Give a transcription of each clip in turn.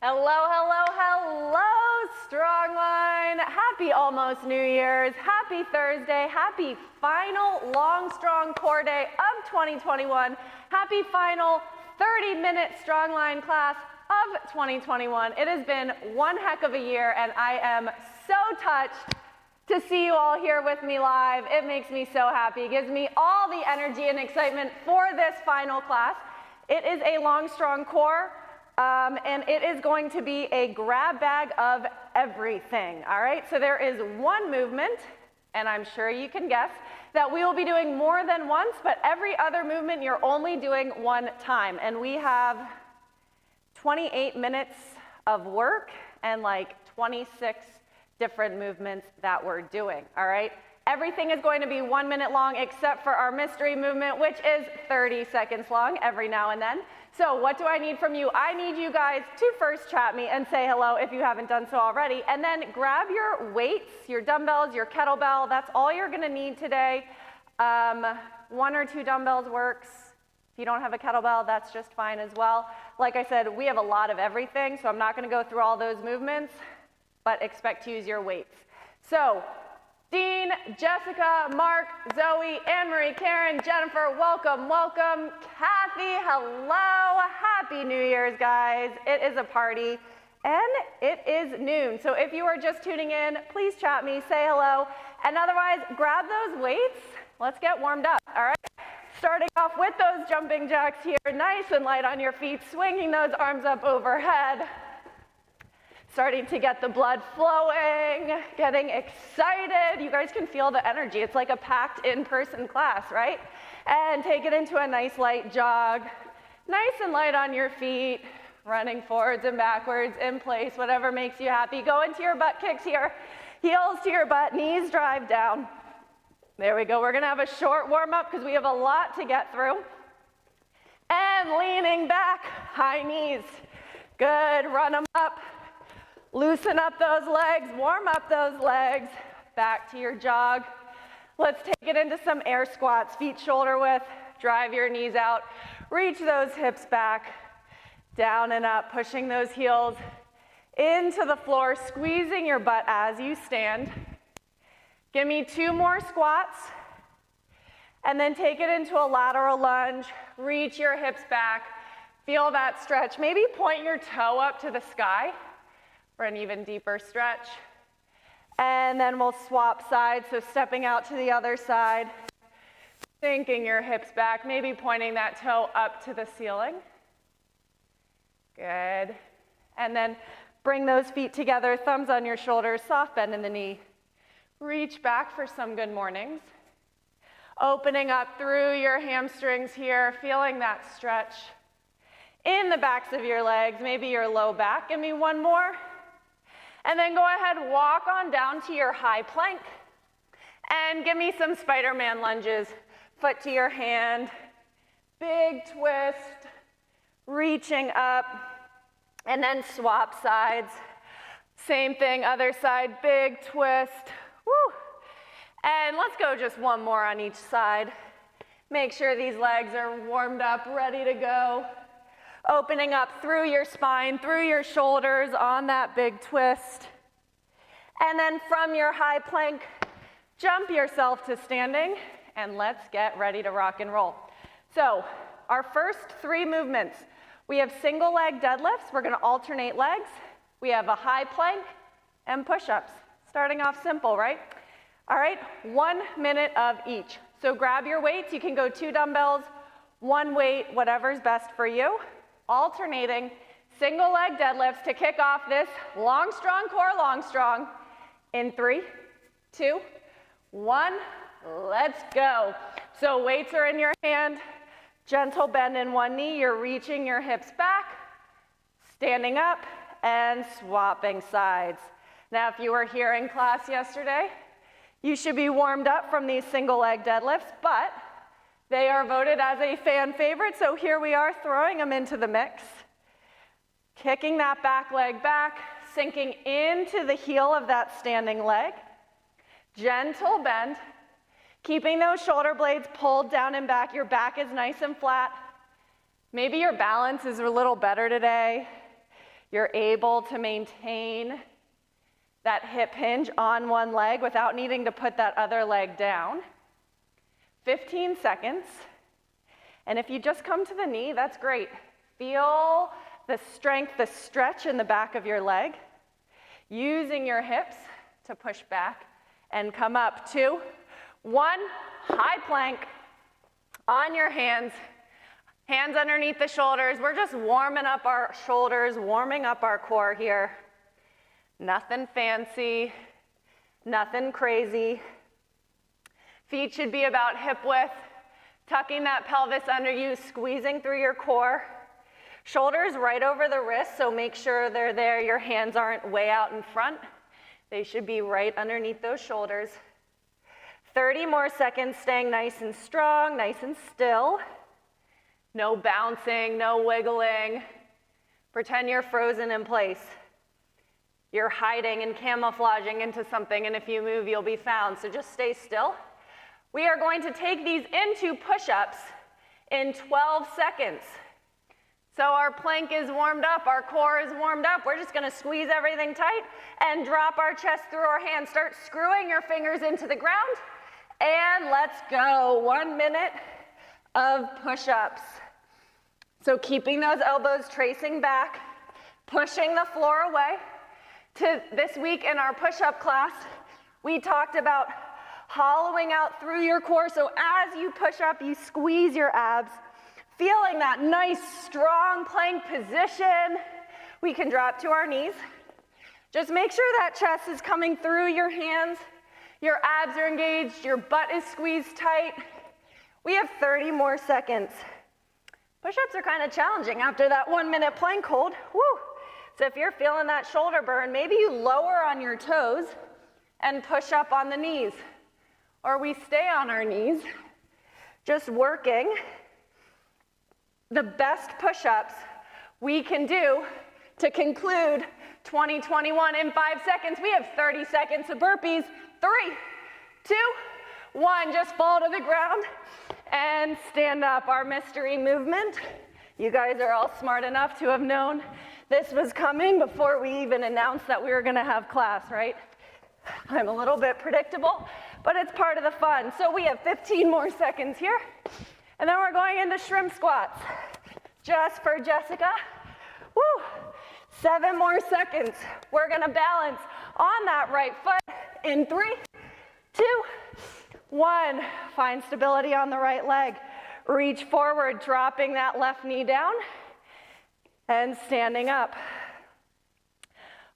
Hello, hello, hello, Strongline. Happy almost New Year's. Happy Thursday. Happy final Longstrong Core Day of 2021. Happy final 30-minute Strongline class of 2021. It has been one heck of a year, and I am so touched to see you all here with me live. It makes me so happy. It gives me all the energy and excitement for this final class. It is a Longstrong Core. And it is going to be a grab bag of everything, all right? So there is one movement, and I'm sure you can guess, that we will be doing more than once, but every other movement you're only doing one time. And we have 28 minutes of work and like 26 different movements that we're doing, all right? Everything is going to be 1 minute long except for our mystery movement, which is 30 seconds long every now and then. So what do I need from you? I need you guys to first chat me and say hello if you haven't done so already, and then grab your weights, your dumbbells, your kettlebell. That's all you're gonna need today. 1 or 2 dumbbells works. If you don't have a kettlebell, that's just fine as well. Like I said, we have a lot of everything, so I'm not gonna go through all those movements, but expect to use your weights. So, Dean, Jessica, Mark, Zoe, Anne-Marie, Karen, Jennifer, welcome, welcome. Kathy, hello. Happy New Year's, guys. It is a party, and it is noon. So if you are just tuning in, please chat me, say hello, and otherwise, grab those weights. Let's get warmed up, all right? Starting off with those jumping jacks here, nice and light on your feet, swinging those arms up overhead. Starting to get the blood flowing, getting excited. You guys can feel the energy. It's like a packed in-person class, right? And take it into a nice light jog. Nice and light on your feet, running forwards and backwards in place, whatever makes you happy. Go into your butt kicks here. Heels to your butt, knees drive down. There we go. We're gonna have a short warm up because we have a lot to get through. And leaning back, high knees. Good, run them up. Loosen up those legs, warm up those legs, back to your jog. Let's take it into some air squats, feet shoulder width, drive your knees out, reach those hips back, down and up, pushing those heels into the floor, squeezing your butt as you stand. Give me 2 more squats, and then take it into a lateral lunge, reach your hips back, feel that stretch. Maybe point your toe up to the sky for an even deeper stretch. And then we'll swap sides, so stepping out to the other side, sinking your hips back, maybe pointing that toe up to the ceiling. Good. And then bring those feet together, thumbs on your shoulders, soft bend in the knee. Reach back for some good mornings. Opening up through your hamstrings here, feeling that stretch in the backs of your legs, maybe your low back. Give me 1 more. And then go ahead, walk on down to your high plank. And give me some Spider-Man lunges. Foot to your hand, big twist, reaching up, and then swap sides. Same thing, other side, big twist. Woo! And let's go just 1 more on each side. Make sure these legs are warmed up, ready to go. Opening up through your spine, through your shoulders on that big twist. And then from your high plank, jump yourself to standing, and let's get ready to rock and roll. So our first 3 movements, we have single leg deadlifts. We're gonna alternate legs. We have a high plank and push-ups. Starting off simple, right? All right, 1 minute of each. So grab your weights. You can go 2 dumbbells, 1 weight, whatever's best for you. Alternating single leg deadlifts to kick off this Longstrong Core Longstrong in 3, 2, 1, let's go. So weights are in your hand, gentle bend in 1 knee, you're reaching your hips back, standing up and swapping sides. Now if you were here in class yesterday, you should be warmed up from these single leg deadlifts, but they are voted as a fan favorite, so here we are throwing them into the mix. Kicking that back leg back, sinking into the heel of that standing leg. Gentle bend, keeping those shoulder blades pulled down and back. Your back is nice and flat. Maybe your balance is a little better today. You're able to maintain that hip hinge on one leg without needing to put that other leg down. 15 seconds. And if you just come to the knee, that's great. Feel the strength, the stretch in the back of your leg. Using your hips to push back and come up. 2, 1, high plank on your hands. Hands underneath the shoulders. We're just warming up our shoulders, warming up our core here. Nothing fancy, nothing crazy. Feet should be about hip width. Tucking that pelvis under you, squeezing through your core. Shoulders right over the wrists, so make sure they're there. Your hands aren't way out in front. They should be right underneath those shoulders. 30 more seconds, staying nice and strong, nice and still. No bouncing, no wiggling. Pretend you're frozen in place. You're hiding and camouflaging into something, and if you move, you'll be found, so just stay still. We are going to take these into push-ups in 12 seconds. So our plank is warmed up, our core is warmed up. We're just gonna squeeze everything tight and drop our chest through our hands. Start screwing your fingers into the ground, and let's go. 1 minute of push-ups. So keeping those elbows tracing back, pushing the floor away. This week in our push-up class, we talked about hollowing out through your core, so as you push up, you squeeze your abs, feeling that nice, strong plank position. We can drop to our knees. Just make sure that chest is coming through your hands, your abs are engaged, your butt is squeezed tight. We have 30 more seconds. Push-ups are kind of challenging after that 1 minute plank hold. Woo! So if you're feeling that shoulder burn, maybe you lower on your toes and push up on the knees. Or we stay on our knees, just working the best push-ups we can do to conclude 2021 in 5 seconds. We have 30 seconds of burpees. 3, 2, 1, just fall to the ground and stand up. Our mystery movement. You guys are all smart enough to have known this was coming before we even announced that we were gonna have class, right? I'm a little bit predictable, but it's part of the fun. So we have 15 more seconds here, and then we're going into shrimp squats. Just for Jessica. Woo! 7 more seconds. We're gonna balance on that right foot in 3, 2, 1. Find stability on the right leg. Reach forward, dropping that left knee down, and standing up.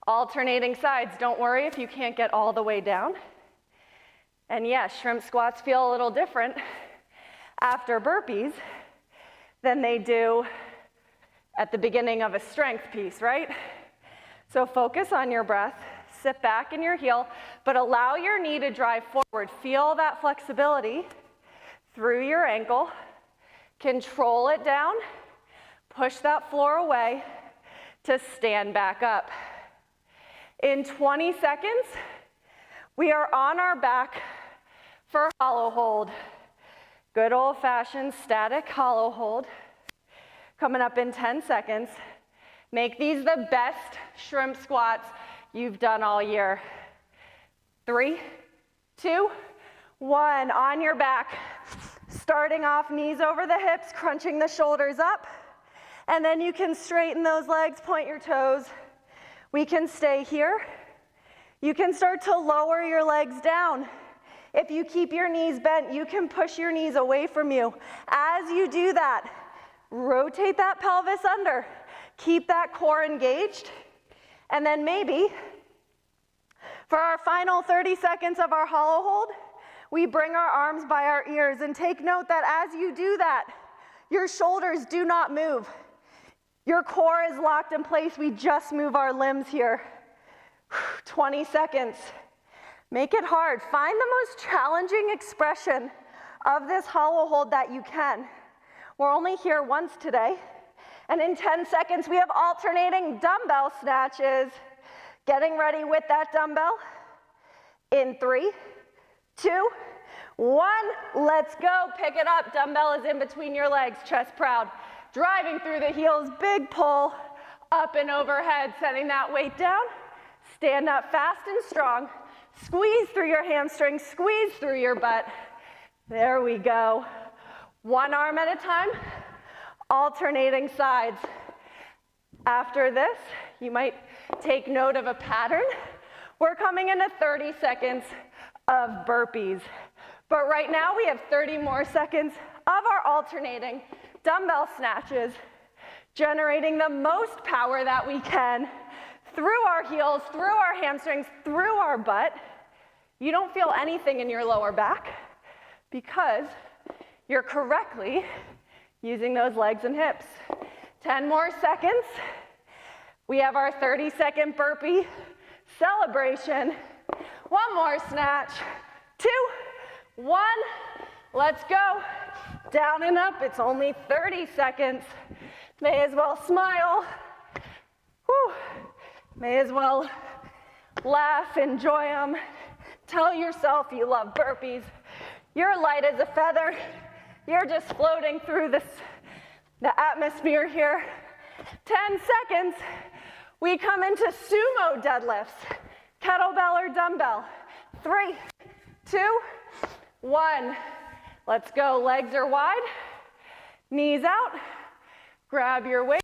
Alternating sides. Don't worry if you can't get all the way down. And yes, shrimp squats feel a little different after burpees than they do at the beginning of a strength piece, right? So focus on your breath, sit back in your heel, but allow your knee to drive forward. Feel that flexibility through your ankle. Control it down, push that floor away to stand back up. In 20 seconds, we are on our back for hollow hold. Good old-fashioned static hollow hold. Coming up in 10 seconds. Make these the best shrimp squats you've done all year. 3, 2, 1. On your back. Starting off, knees over the hips, crunching the shoulders up. And then you can straighten those legs, point your toes. We can stay here. You can start to lower your legs down. If you keep your knees bent, you can push your knees away from you. As you do that, rotate that pelvis under. Keep that core engaged. And then maybe, for our final 30 seconds of our hollow hold, we bring our arms by our ears. And take note that as you do that, your shoulders do not move. Your core is locked in place. We just move our limbs here. 20 seconds. Make it hard. Find the most challenging expression of this hollow hold that you can. We're only here once today. And in 10 seconds, we have alternating dumbbell snatches. Getting ready with that dumbbell. In 3, 2, 1. Let's go. Pick it up. Dumbbell is in between your legs. Chest proud. Driving through the heels. Big pull. up and overhead, setting that weight down. Stand up fast and strong. Squeeze through your hamstrings, squeeze through your butt. There we go. One arm at a time, alternating sides. After this, you might take note of a pattern. We're coming into 30 seconds of burpees. But right now we have 30 more seconds of our alternating dumbbell snatches, generating the most power that we can through our heels, through our hamstrings, through our butt. You don't feel anything in your lower back because you're correctly using those legs and hips. 10 more seconds. We have our 30-second burpee celebration. One more snatch. 2, 1. Let's go. Down and up. It's only 30 seconds. May as well smile. Whew. May as well laugh, enjoy them. Tell yourself you love burpees. You're light as a feather. You're just floating through the atmosphere here. 10 seconds. We come into sumo deadlifts. Kettlebell or dumbbell. 3, 2, 1. Let's go. Legs are wide. Knees out. Grab your weight.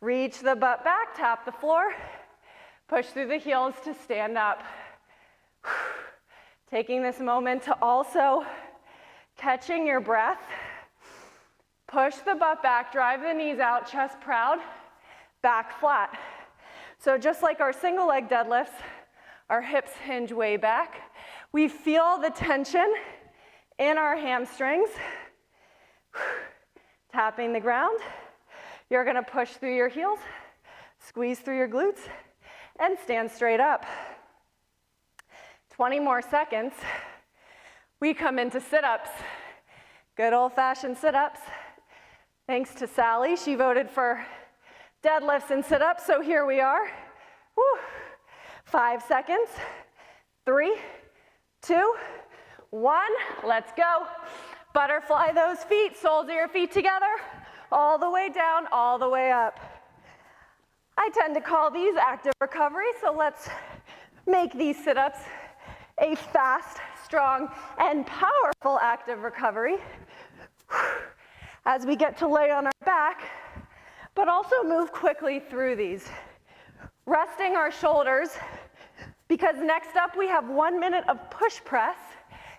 Reach the butt back. Tap the floor. Push through the heels to stand up. Taking this moment to also catching your breath. Push the butt back. Drive the knees out. Chest proud. Back flat. So just like our single leg deadlifts, our hips hinge way back. We feel the tension in our hamstrings. Tapping the ground. You're gonna push through your heels, squeeze through your glutes, and stand straight up. 20 more seconds. We come into sit-ups. Good old-fashioned sit-ups. Thanks to Sally, she voted for deadlifts and sit-ups, so here we are. Woo. 5 seconds. 3, 2, 1. Let's go. Butterfly those feet, soles of your feet together, all the way down, all the way up. I tend to call these active recovery, so let's make these sit-ups a fast, strong, and powerful active recovery as we get to lay on our back, but also move quickly through these. Resting our shoulders, because next up we have 1 minute of push press.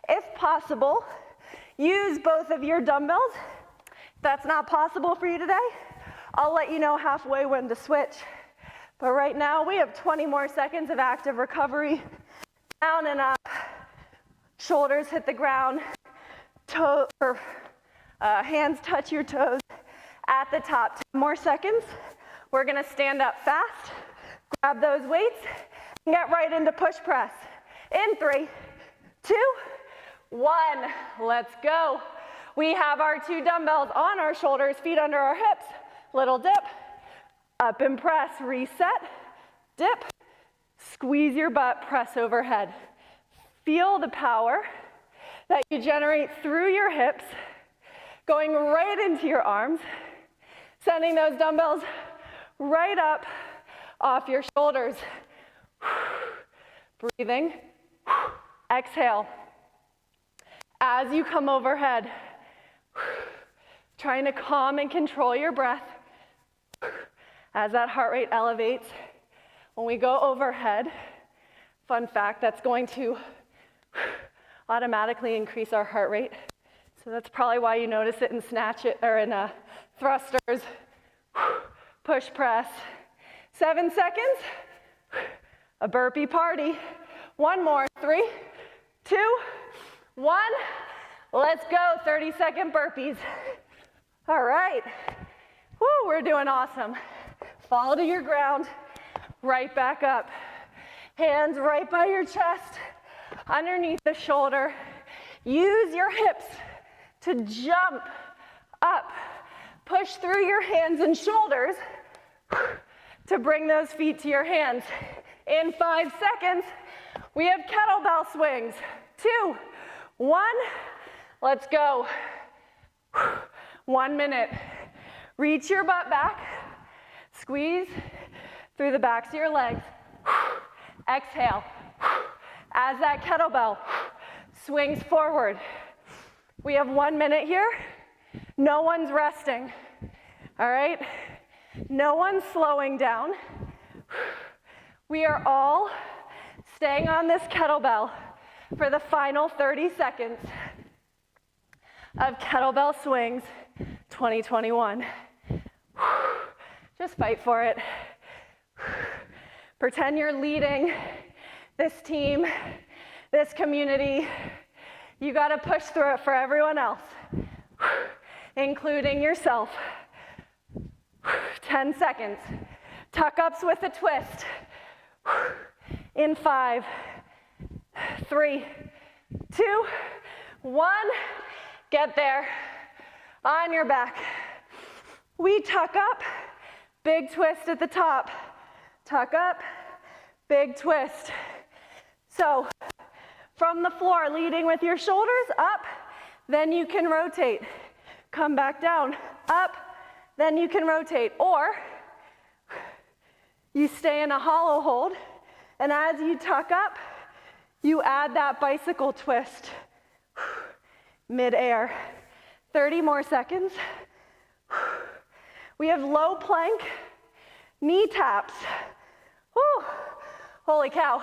If possible, use both of your dumbbells. If that's not possible for you today, I'll let you know halfway when to switch. But right now we have 20 more seconds of active recovery. Down and up, shoulders hit the ground, hands touch your toes at the top. 10 more seconds. We're gonna stand up fast, grab those weights, and get right into push press. In 3, 2, 1, let's go. We have our 2 dumbbells on our shoulders, feet under our hips. Little dip, up and press, reset, dip, squeeze your butt, press overhead. Feel the power that you generate through your hips, going right into your arms, sending those dumbbells right up off your shoulders. Breathing, exhale. As you come overhead, trying to calm and control your breath as that heart rate elevates. When we go overhead, fun fact, that's going to automatically increase our heart rate. So that's probably why you notice it in snatches or in thrusters. Push press. 7 seconds. A burpee party. 1 more. 3, 2, 1. Let's go. 30-second burpees. All right. Woo, we're doing awesome. Fall to your ground. Right back up. Hands right by your chest, underneath the shoulder. Use your hips to jump up. Push through your hands and shoulders to bring those feet to your hands. In 5 seconds, we have kettlebell swings. 2, 1, let's go. 1 minute. Reach your butt back. Squeeze through the backs of your legs. Exhale. As that kettlebell swings forward. We have 1 minute here. No one's resting. All right? No one's slowing down. We are all staying on this kettlebell for the final 30 seconds of Kettlebell Swings 2021. Just fight for it. Pretend you're leading this team, this community. You gotta push through it for everyone else, including yourself. 10 seconds. Tuck ups with a twist. In 5, 3, 2, 1. Get there. On your back. We tuck up, big twist at the top. Tuck up, big twist. So, from the floor, leading with your shoulders up, then you can rotate. Come back down, up, then you can rotate. Or, you stay in a hollow hold, and as you tuck up, you add that bicycle twist. Mid-air. 30 more seconds. We have low plank, knee taps. Whew. Holy cow.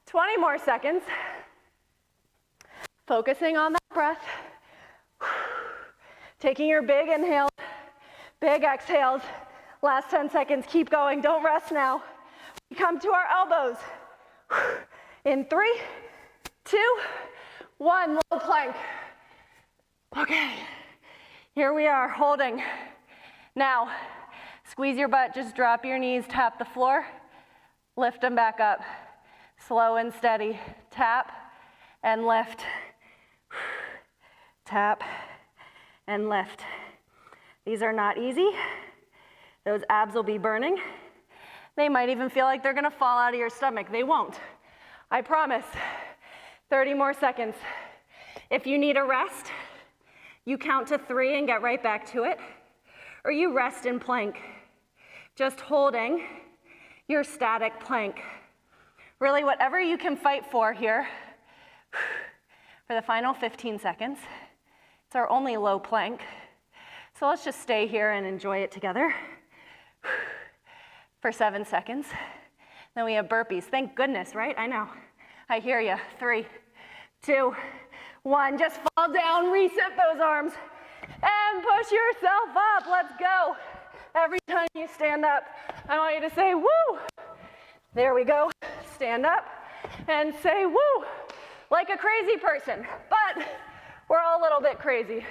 20 more seconds. Focusing on that breath. Taking your big inhales, big exhales. Last 10 seconds, keep going, don't rest now. We come to our elbows. In 3, 2, 1, low plank. Okay, here we are, holding. Now, squeeze your butt, just drop your knees, tap the floor, lift them back up. Slow and steady, tap and lift. Tap and lift. These are not easy. Those abs will be burning. They might even feel like they're gonna fall out of your stomach. They won't, I promise. 30 more seconds. If you need a rest, you count to 3 and get right back to it, or you rest in plank, just holding your static plank. Really, whatever you can fight for here for the final 15 seconds. It's our only low plank, so let's just stay here and enjoy it together for 7 seconds. Then we have burpees. Thank goodness, right? I know. I hear you. 3, 2, 1. Just fall down, reset those arms, and push yourself up. Let's go. Every time you stand up, I want you to say, woo. There we go. Stand up and say, woo, like a crazy person. But we're all a little bit crazy.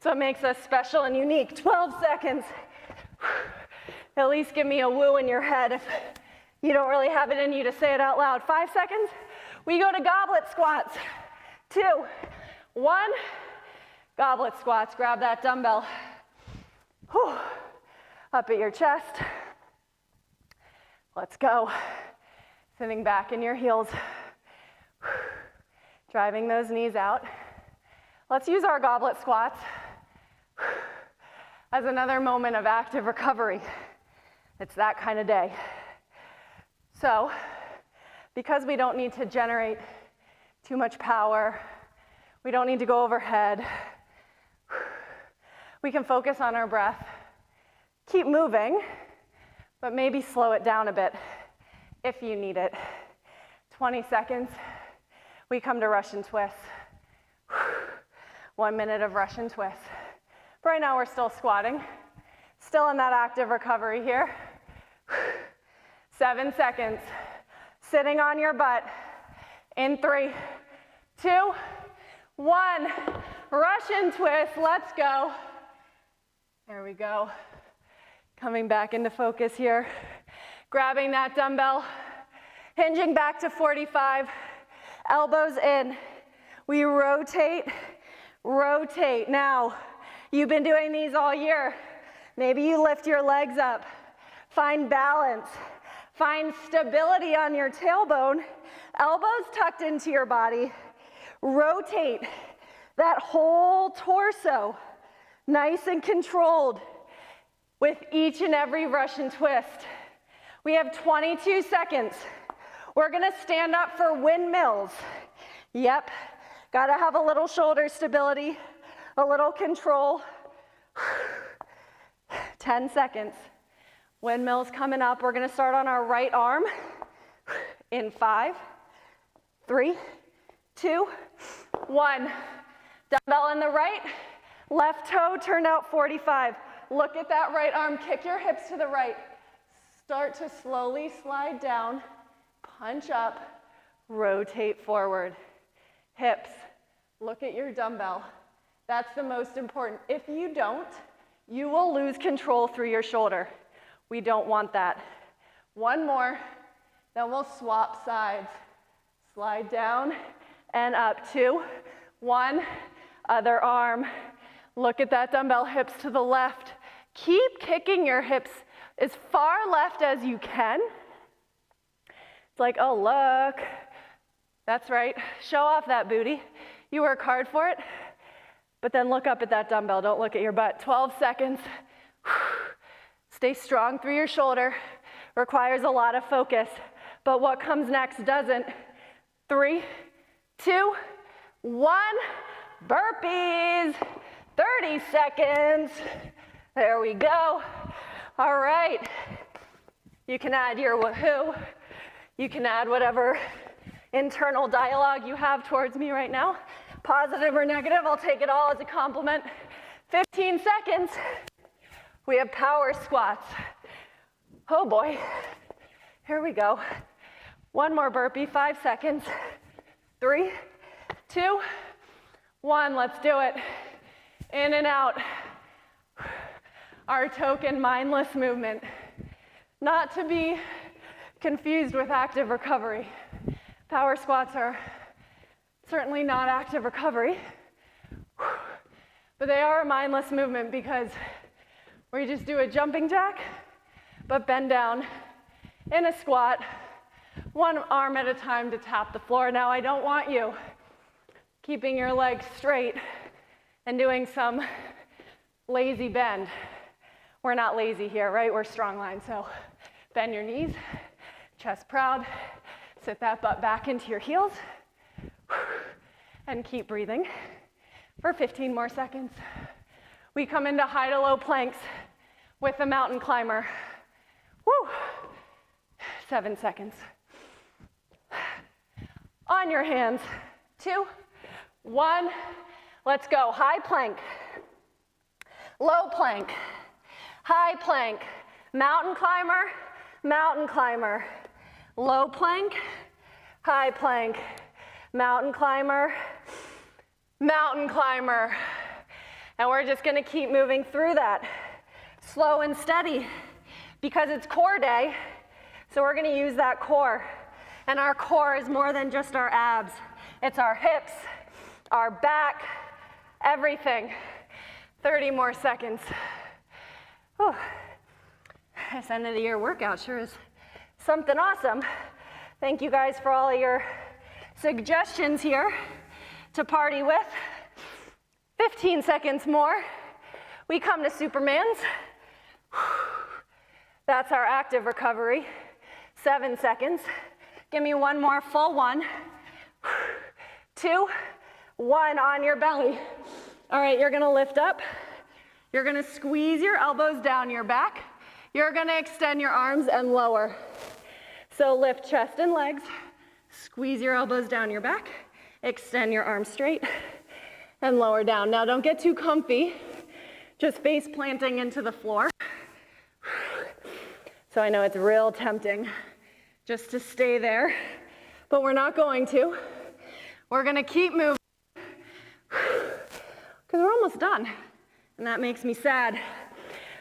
So it makes us special and unique. 12 seconds. At least give me a woo in your head if you don't really have it in you to say it out loud. 5 seconds. We go to goblet squats. 2, 1. Goblet squats. Grab that dumbbell. Whew. Up at your chest. Let's go. Sitting back in your heels. Driving those knees out. Let's use our goblet squats as another moment of active recovery. It's that kind of day. So, because we don't need to generate too much power, we don't need to go overhead, we can focus on our breath, keep moving, but maybe slow it down a bit if you need it. 20 seconds, we come to Russian twists. 1 minute of Russian twists. But right now we're still squatting, still in that active recovery here. 7 seconds, sitting on your butt. In 3, 2, 1. Russian twist, let's go. There we go. Coming back into focus here. Grabbing that dumbbell, hinging back to 45, elbows in. We rotate, rotate. Now, you've been doing these all year. Maybe you lift your legs up. Find balance. Find stability on your tailbone. Elbows tucked into your body. Rotate that whole torso. Nice and controlled. with each and every Russian twist. We have 22 seconds. We're gonna stand up for windmills. Yep, gotta have a little shoulder stability, a little control. 10 seconds. Windmills coming up. We're gonna start on our right arm in 5, 3, 2, 1. Dumbbell in the right, left toe turned out 45. Look at that right arm, kick your hips to the right. Start to slowly slide down, punch up, rotate forward. Hips, look at your dumbbell. That's the most important. If you don't, you will lose control through your shoulder. We don't want that. One more, then we'll swap sides. Slide down and up. 2, 1, other arm. Look at that dumbbell, hips to the left. Keep kicking your hips as far left as you can. It's like, oh, look. That's right. Show off that booty. You work hard for it. But then look up at that dumbbell. Don't look at your butt. 12 seconds. Stay strong through your shoulder. Requires a lot of focus. But what comes next doesn't. 3, 2, 1. Burpees. 30 seconds. There we go. All right. You can add your woohoo. You can add whatever internal dialogue you have towards me right now. Positive or negative, I'll take it all as a compliment. 15 seconds. We have power squats. Oh boy. Here we go. One more burpee, 5 seconds. 3, 2, 1. Let's do it. In and out. Our token mindless movement. Not to be confused with active recovery. Power squats are certainly not active recovery, but they are a mindless movement because we just do a jumping jack, but bend down in a squat, one arm at a time to tap the floor. Now I don't want you keeping your legs straight and doing some lazy bend. We're not lazy here, right? We're strong line, so bend your knees, chest proud, sit that butt back into your heels, and keep breathing for 15 more seconds. We come into high to low planks with a mountain climber. Woo! 7 seconds. On your hands. 2, 1. Let's go. High plank, low plank, high plank, mountain climber, low plank, high plank, mountain climber. And we're just gonna keep moving through that, slow and steady, because it's core day, so we're gonna use that core. And our core is more than just our abs. It's our hips, our back, everything. 30 more seconds. Whew. This end of the year workout sure is something awesome. Thank you guys for all of your suggestions here to party with. 15 seconds more. We come to Supermans. That's our active recovery. 7 seconds. Give me one more full one. 2, 1 on your belly. All right, you're gonna lift up. You're gonna squeeze your elbows down your back. You're gonna extend your arms and lower. So lift chest and legs, squeeze your elbows down your back, extend your arms straight, and lower down. Now don't get too comfy, just face planting into the floor. So I know it's real tempting just to stay there, but we're not going to. We're gonna keep moving, because we're almost done, and that makes me sad.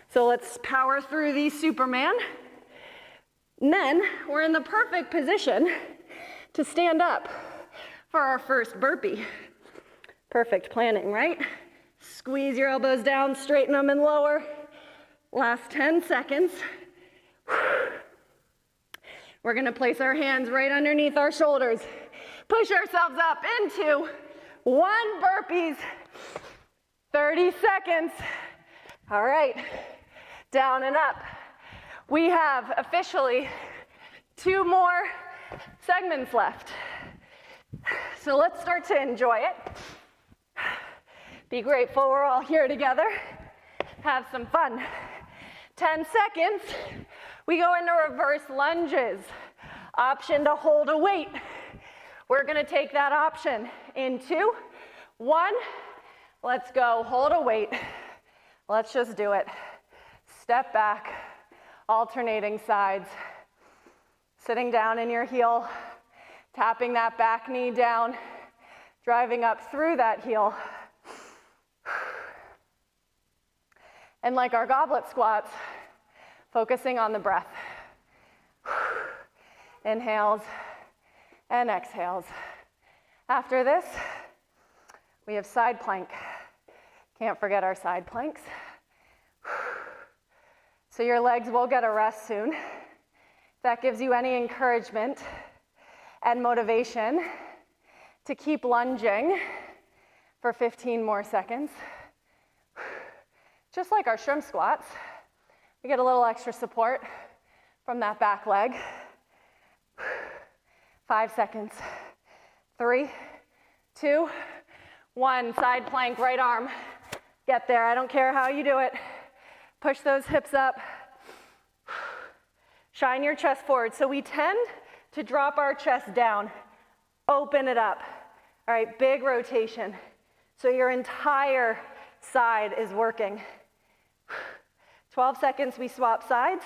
So let's power through these Superman. And then we're in the perfect position to stand up for our first burpee. Perfect planning, right? Squeeze your elbows down, straighten them and lower. Last 10 seconds. We're gonna place our hands right underneath our shoulders. Push ourselves up into 1 burpees. 30 seconds. All right, down and up. We have officially 2 more segments left. So let's start to enjoy it. Be grateful we're all here together. Have some fun. 10 seconds, we go into reverse lunges. Option to hold a weight. We're gonna take that option in 2, 1. Let's go, hold a weight. Let's just do it. Step back, alternating sides. Sitting down in your heel, tapping that back knee down, driving up through that heel. And like our goblet squats, focusing on the breath. Inhales and exhales. After this, we have side plank. Can't forget our side planks. So your legs will get a rest soon. If that gives you any encouragement and motivation to keep lunging for 15 more seconds. Just like our shrimp squats, we get a little extra support from that back leg. 5 seconds. 3, 2, 1. Side plank, right arm. Get there. I don't care how you do it. Push those hips up. Shine your chest forward. So we tend to drop our chest down. Open it up. All right, big rotation. So your entire side is working. 12 seconds, we swap sides.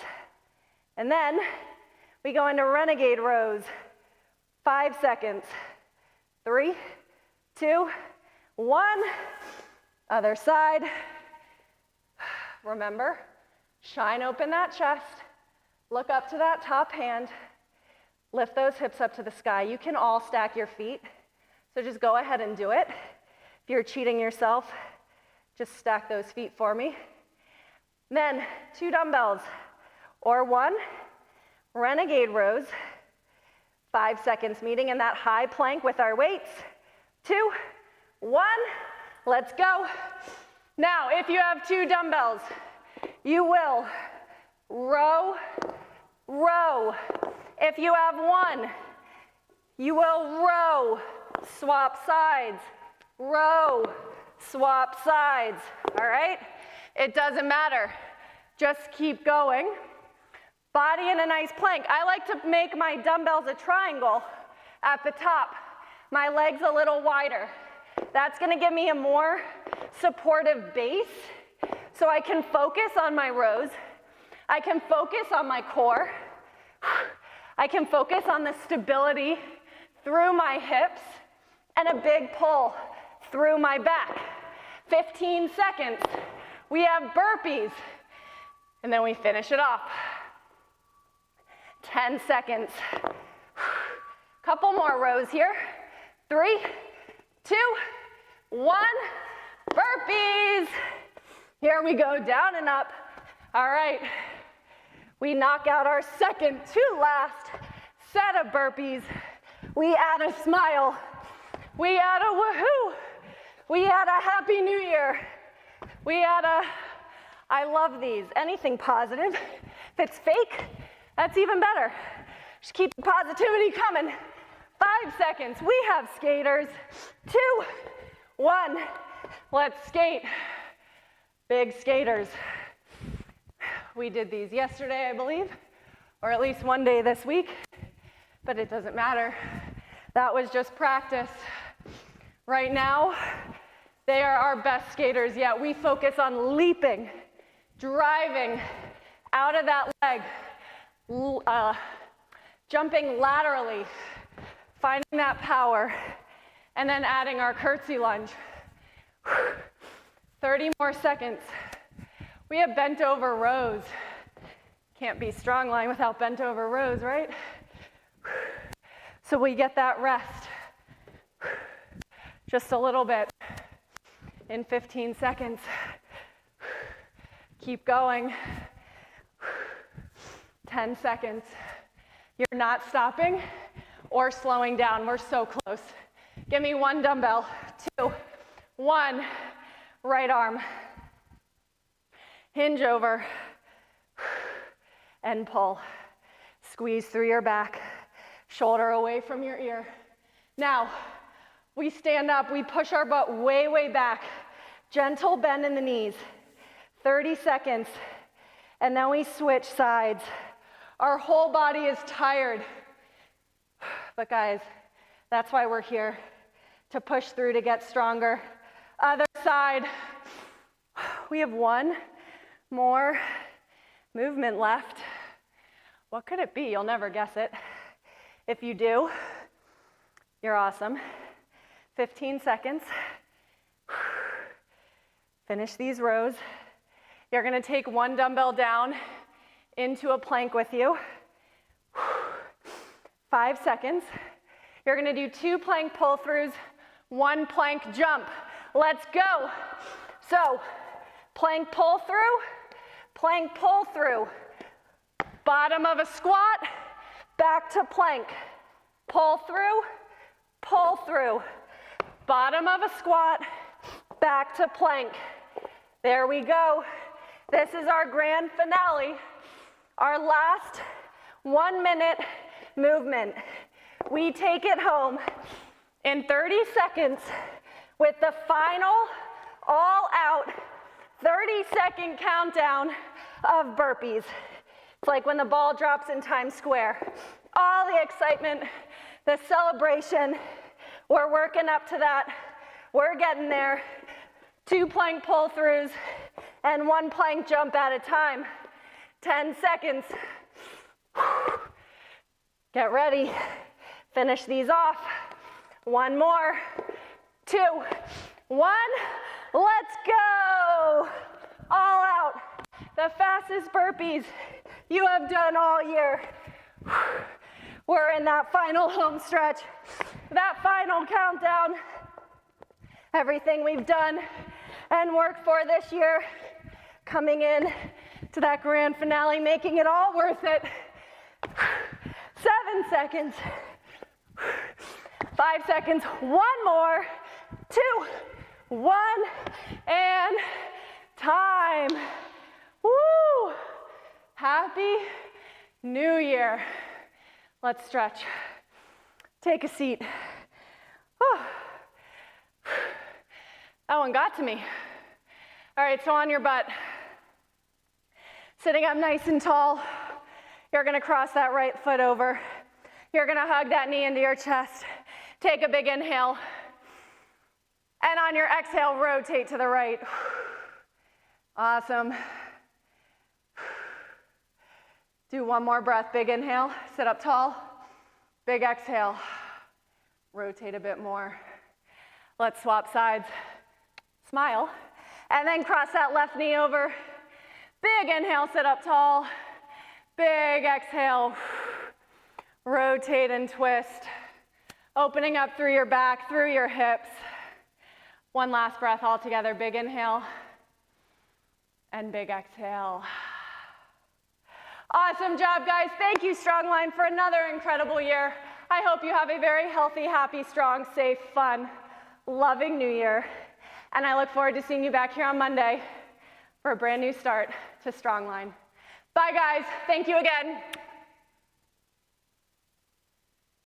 And then we go into Renegade Rows. 5 seconds. 3, 2, 1. Other side. Remember, shine open that chest. Look up to that top hand. Lift those hips up to the sky. You can all stack your feet. So just go ahead and do it. If you're cheating yourself, just stack those feet for me. Then 2 dumbbells or 1. Renegade Rows. 5 seconds, meeting in that high plank with our weights. 2, 1, let's go. Now, if you have 2 dumbbells, you will row, row. If you have 1, you will row, swap sides, row, swap sides, all right? It doesn't matter, just keep going. Body in a nice plank. I like to make my dumbbells a triangle at the top. My legs a little wider. That's gonna give me a more supportive base so I can focus on my rows. I can focus on my core. I can focus on the stability through my hips and a big pull through my back. 15 seconds. We have burpees and then we finish it off. 10 seconds. Couple more rows here. 3, 2, 1. Burpees. Here we go, down and up. All right. We knock out our second to last set of burpees. We add a smile. We add a woohoo. We add a happy new year. We add a, I love these. Anything positive. If it's fake, that's even better. Just keep the positivity coming. 5 seconds. We have skaters. 2, 1. Let's skate. Big skaters. We did these yesterday, I believe, or at least one day this week, but it doesn't matter. That was just practice. Right now, they are our best skaters yet. We focus on leaping, driving out of that leg, jumping laterally, finding that power, and then adding our curtsy lunge. 30 more seconds. We have bent over rows. Can't be strong line without bent over rows, right? So we get that rest. Just a little bit in 15 seconds. Keep going. 10 seconds. You're not stopping or slowing down. We're so close. Give me 1 dumbbell. 2, 1. Right arm. Hinge over. and pull. Squeeze through your back, shoulder away from your ear. Now, we stand up, we push our butt way, way back. Gentle bend in the knees. 30 seconds, and then we switch sides. Our whole body is tired. But guys, that's why we're here, to push through, to get stronger. Other side. We have one more movement left. What could it be? You'll never guess it. If you do, you're awesome. 15 seconds. Finish these rows. You're gonna take one dumbbell down into a plank with you. 5 seconds. You're gonna do 2 plank pull-throughs, 1 plank jump. Let's go. So, plank pull-through, plank pull-through. Bottom of a squat, back to plank. Pull-through, pull-through. Bottom of a squat, back to plank. There we go. This is our grand finale, our last 1 minute movement. We take it home in 30 seconds with the final all out 30-second countdown of burpees. It's like when the ball drops in Times Square. All the excitement, the celebration, we're working up to that. We're getting there. 2 plank pull-throughs and 1 plank jump at a time. 10 seconds. Get ready. Finish these off. 1 more. 2, 1. Let's go. All out. The fastest burpees you have done all year. We're in that final home stretch, that final countdown. Everything we've done and worked for this year, coming in to that grand finale, making it all worth it. 7 seconds. 5 seconds. 1 more. 2, 1, and time. Woo! Happy New Year. Let's stretch. Take a seat. Whew. That one got to me. All right, so on your butt. Sitting up nice and tall. You're gonna cross that right foot over. You're gonna hug that knee into your chest. Take a big inhale. And on your exhale, rotate to the right. Awesome. Do 1 more breath. Big inhale, sit up tall. Big exhale, rotate a bit more. Let's swap sides. Smile, and then cross that left knee over. Big inhale, sit up tall. Big exhale, rotate and twist. Opening up through your back, through your hips. 1 last breath all together. Big inhale, and big exhale. Awesome job, guys. Thank you, Strongline, for another incredible year. I hope you have a very healthy, happy, strong, safe, fun, loving new year. And I look forward to seeing you back here on Monday for a brand new start to Strongline. Bye, guys. Thank you again.